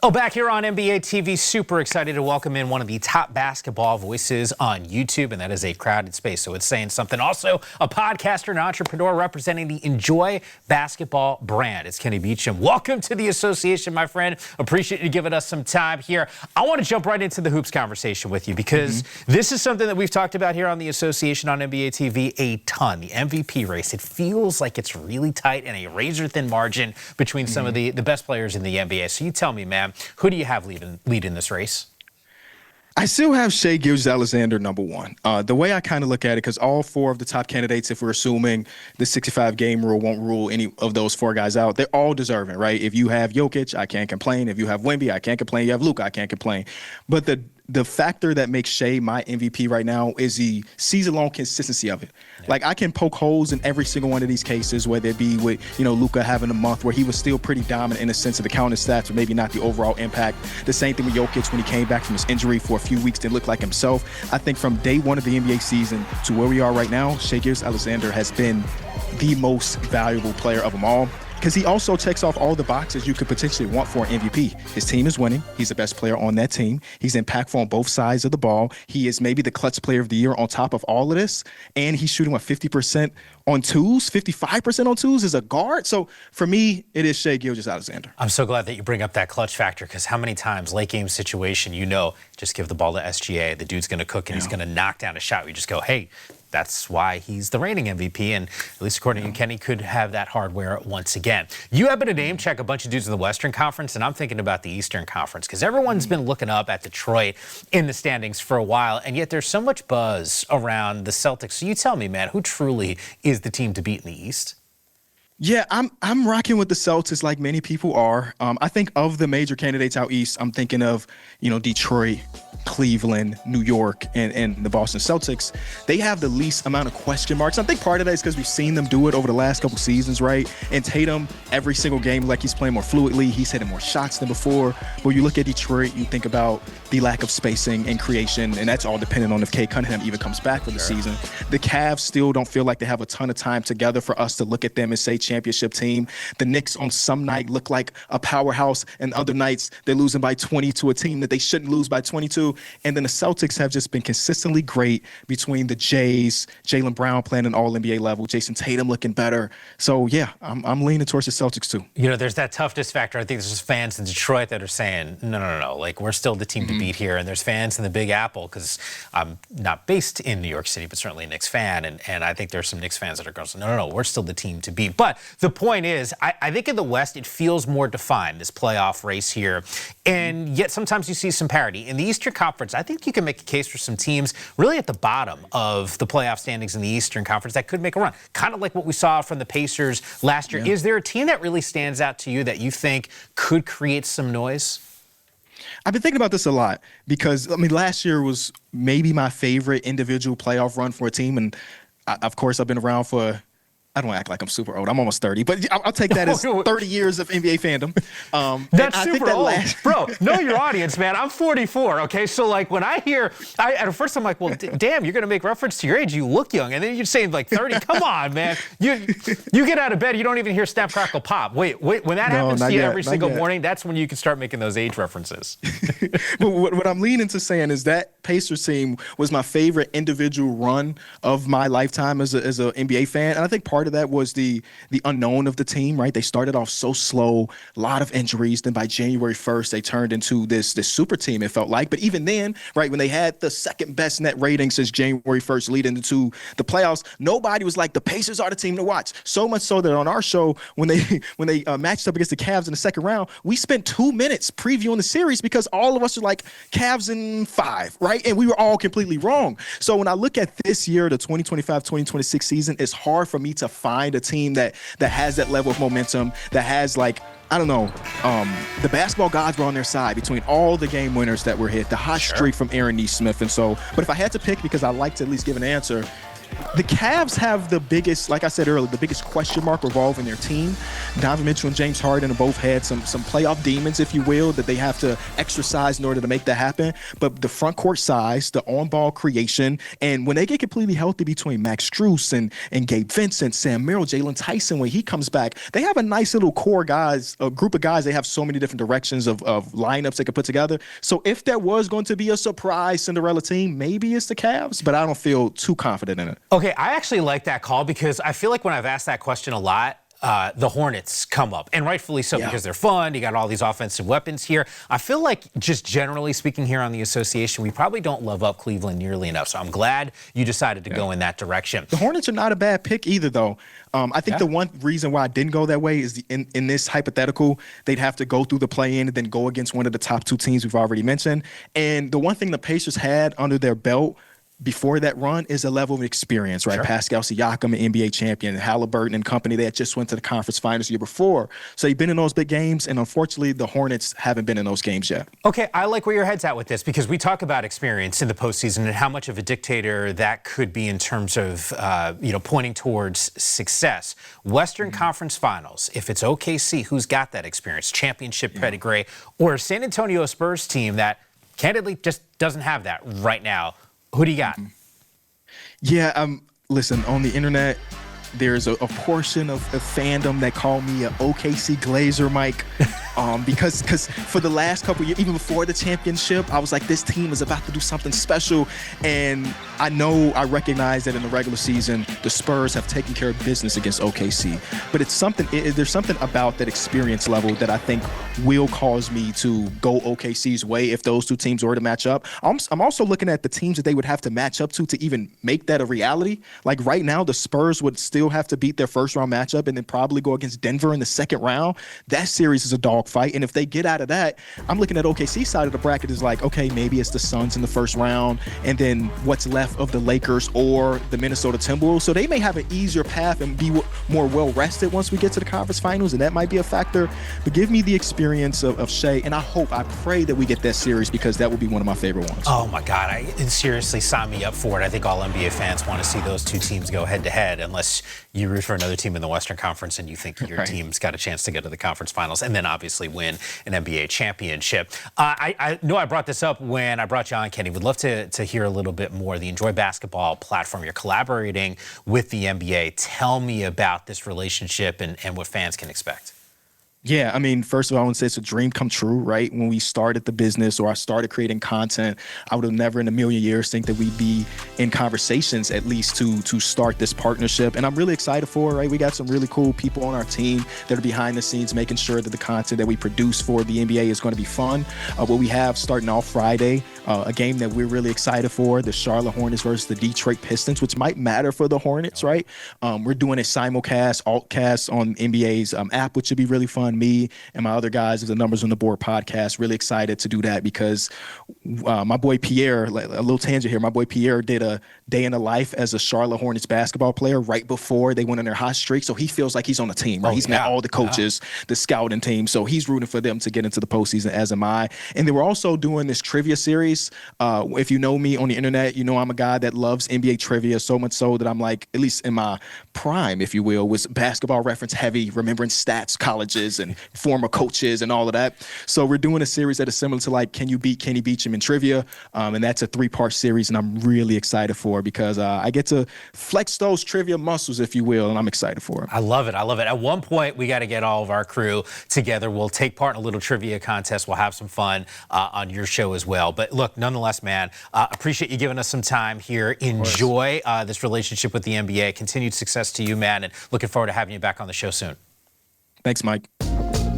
Oh, back here on NBA TV, super excited to welcome in one of the top basketball voices on YouTube, and that is a crowded space, so it's saying something. Also, a podcaster and entrepreneur representing the Enjoy Basketball brand. It's Kenny Beecham. Welcome to the association, my friend. Appreciate you giving us some time here. I want to jump right into the hoops conversation with you because this is something that we've talked about here on the association on NBA TV a ton. The MVP race. It feels like it's really tight and a razor-thin margin between some of the best players in the NBA. So you tell me, man, who do you have leading this race? I still have Shai Gilgeous-Alexander number one. The way I kind of look at it, because all four of the top candidates, if we're assuming the 65-game rule won't rule any of those four guys out, they're all deserving, right? If you have Jokic, I can't complain. If you have Wemby, I can't complain. You have Luka, I can't complain. But the factor that makes Shai my MVP right now is the season-long consistency of it. Yeah. Like, I can poke holes in every single one of these cases, whether it be with, Luka having a month where he was still pretty dominant in the sense of the counting stats, or maybe not the overall impact. The same thing with Jokic when he came back from his injury for a few weeks, didn't look like himself. I think from day one of the NBA season to where we are right now, Shai Gilgeous-Alexander has been the most valuable player of them all, because he also checks off all the boxes you could potentially want for an MVP. His team is winning. He's the best player on that team. He's impactful on both sides of the ball. He is maybe the clutch player of the year on top of all of this. And he's shooting, 50% on twos, 55% on twos as a guard. So for me, it is Shai Gilgeous-Alexander. I'm so glad that you bring up that clutch factor, because how many times late game situation, just give the ball to SGA, the dude's going to cook and he's going to knock down a shot. We just go, hey, that's why he's the reigning MVP, and at least according to Kenny, could have that hardware once again. You happen to name check a bunch of dudes in the Western Conference, and I'm thinking about the Eastern Conference, because everyone's been looking up at Detroit in the standings for a while, and yet there's so much buzz around the Celtics. So you tell me, man, who truly is the team to beat in the East? Yeah, I'm rocking with the Celtics like many people are. I think of the major candidates out East, I'm thinking of, Detroit, Cleveland, New York, and the Boston Celtics. They have the least amount of question marks. I think part of that is because we've seen them do it over the last couple seasons, right? And Tatum, every single game, like he's playing more fluidly. He's hitting more shots than before. But you look at Detroit, you think about the lack of spacing and creation, and that's all dependent on if Cade Cunningham even comes back for the season. The Cavs still don't feel like they have a ton of time together for us to look at them and say championship team. The Knicks on some night look like a powerhouse, and other nights they're losing by 20 to a team that they shouldn't lose by 22. And then the Celtics have just been consistently great between the Jays, Jaylen Brown playing an all-NBA level, Jason Tatum looking better. So, yeah, I'm leaning towards the Celtics, too. There's that toughness factor. I think there's just fans in Detroit that are saying, no, like, we're still the team to beat here. And there's fans in the Big Apple, because I'm not based in New York City, but certainly a Knicks fan. And I think there's some Knicks fans that are going, no, we're still the team to beat. But the point is, I think in the West, it feels more defined, this playoff race here. And yet sometimes you see some parity. In the Eastern Conference, I think you can make a case for some teams really at the bottom of the playoff standings in the Eastern Conference that could make a run. Kind of like what we saw from the Pacers last year. Yeah. Is there a team that really stands out to you that you think could create some noise? I've been thinking about this a lot because, last year was maybe my favorite individual playoff run for a team. And, of course, I've been around for – I don't act like I'm super old. I'm almost 30, but I'll take that as 30 years of NBA fandom. That's super old. Bro, know your audience, man. I'm 44, okay? So, like, when I hear, at first I'm like, well, damn, you're going to make reference to your age. You look young. And then you're saying, like, 30. Come on, man. You get out of bed, you don't even hear Snap, Crackle, Pop. Wait. When that happens to you every single morning, that's when you can start making those age references. But what I'm leaning to saying is that Pacers team was my favorite individual run of my lifetime as an NBA fan. And I think part of that was the unknown of the team, right? They started off so slow, a lot of injuries. Then by January 1st, they turned into this super team, it felt like. But even then, right, when they had the second best net rating since January 1st leading into the playoffs, nobody was like, the Pacers are the team to watch. So much so that on our show, when they matched up against the Cavs in the second round, we spent 2 minutes previewing the series because all of us are like Cavs in 5, right? And we were all completely wrong. So when I look at this year, the 2025-2026 season, it's hard for me to find a team that has that level of momentum, that has, like, I don't know, the basketball gods were on their side between all the game winners that were hit, the hot streak from Aaron Nesmith. And so, but if I had to pick, because I like to at least give an answer, The Cavs have the biggest, like I said earlier, the biggest question mark revolving their team. Donovan Mitchell and James Harden have both had some playoff demons, if you will, that they have to exercise in order to make that happen. But the front court size, the on-ball creation, and when they get completely healthy between Max Strus and Gabe Vincent, Sam Merrill, Jalen Tyson, when he comes back, they have a nice little core guys, a group of guys. They have so many different directions of lineups they could put together. So if there was going to be a surprise Cinderella team, maybe it's the Cavs, but I don't feel too confident in it. Okay, I actually like that call because I feel like when I've asked that question a lot, the Hornets come up, and rightfully so, because they're fun. You got all these offensive weapons here. I feel like, just generally speaking here on the association, we probably don't love up Cleveland nearly enough. So I'm glad you decided to go in that direction. The Hornets are not a bad pick either, though. I think the one reason why I didn't go that way is in this hypothetical, they'd have to go through the play-in and then go against one of the top two teams we've already mentioned. And the one thing the Pacers had under their belt before that run is a level of experience, right? Sure. Pascal Siakam, an NBA champion, Halliburton and company, they had just went to the conference finals the year before. So they've been in those big games, and unfortunately, the Hornets haven't been in those games yet. Okay, I like where your head's at with this, because we talk about experience in the postseason and how much of a dictator that could be in terms of, pointing towards success. Western Conference Finals, if it's OKC, who's got that experience, championship pedigree, or a San Antonio Spurs team that, candidly, just doesn't have that right now. Who do you got? Yeah, listen, on the internet, there's a portion of fandom that call me an OKC Glazer, Mike, because for the last couple of years, even before the championship, I was like, this team is about to do something special. And I recognize that in the regular season, the Spurs have taken care of business against OKC. But there's something about that experience level that I think will cause me to go OKC's way if those two teams were to match up. I'm also looking at the teams that they would have to match up to even make that a reality. Like right now, the Spurs would still have to beat their first round matchup and then probably go against Denver in the second round. That series is a dogfight. And if they get out of that, I'm looking at OKC side of the bracket is like, okay, maybe it's the Suns in the first round and then what's left of the Lakers or the Minnesota Timberwolves. So they may have an easier path and be more well-rested once we get to the conference finals, and that might be a factor. But give me the experience of Shea, and I pray that we get that series because that would be one of my favorite ones. Oh, my God. Seriously, sign me up for it. I think all NBA fans want to see those two teams go head-to-head, unless you root for another team in the Western Conference and you think your team's got a chance to get to the conference finals and then obviously win an NBA championship. I know I brought this up when I brought you on, Kenny. Would love to hear a little bit more. The Enjoy Basketball platform, you're collaborating with the NBA. Tell me about this relationship and what fans can expect. Yeah, I mean, first of all, I want to say it's a dream come true, right? When we started the business or I started creating content, I would have never in a million years think that we'd be in conversations at least to start this partnership. And I'm really excited for it, right? We got some really cool people on our team that are behind the scenes making sure that the content that we produce for the NBA is going to be fun. What we have starting off Friday, a game that we're really excited for, the Charlotte Hornets versus the Detroit Pistons, which might matter for the Hornets, right? We're doing a simulcast, altcast on NBA's app, which should be really fun. Me and my other guys of the Numbers on the Board podcast, really excited to do that because my boy Pierre, a little tangent here, my boy Pierre did a day in the life as a Charlotte Hornets basketball player right before they went on their hot streak. So he feels like he's on the team, right? He's met all the coaches, the scouting team. So he's rooting for them to get into the postseason, as am I. And they were also doing this trivia series. If you know me on the internet, you know I'm a guy that loves NBA trivia so much so that I'm like, at least in my prime, if you will, was basketball reference heavy, remembering stats, colleges, and former coaches and all of that. So we're doing a series that is similar to like, can you beat Kenny Beecham in trivia? And that's a 3-part series, and I'm really excited for it because I get to flex those trivia muscles, if you will, and I'm excited for it. I love it. I love it. At one point, we got to get all of our crew together. We'll take part in a little trivia contest. We'll have some fun on your show as well. But look, nonetheless, man, appreciate you giving us some time here. Enjoy this relationship with the NBA. Continued success to you, man, and looking forward to having you back on the show soon. Thanks, Mike.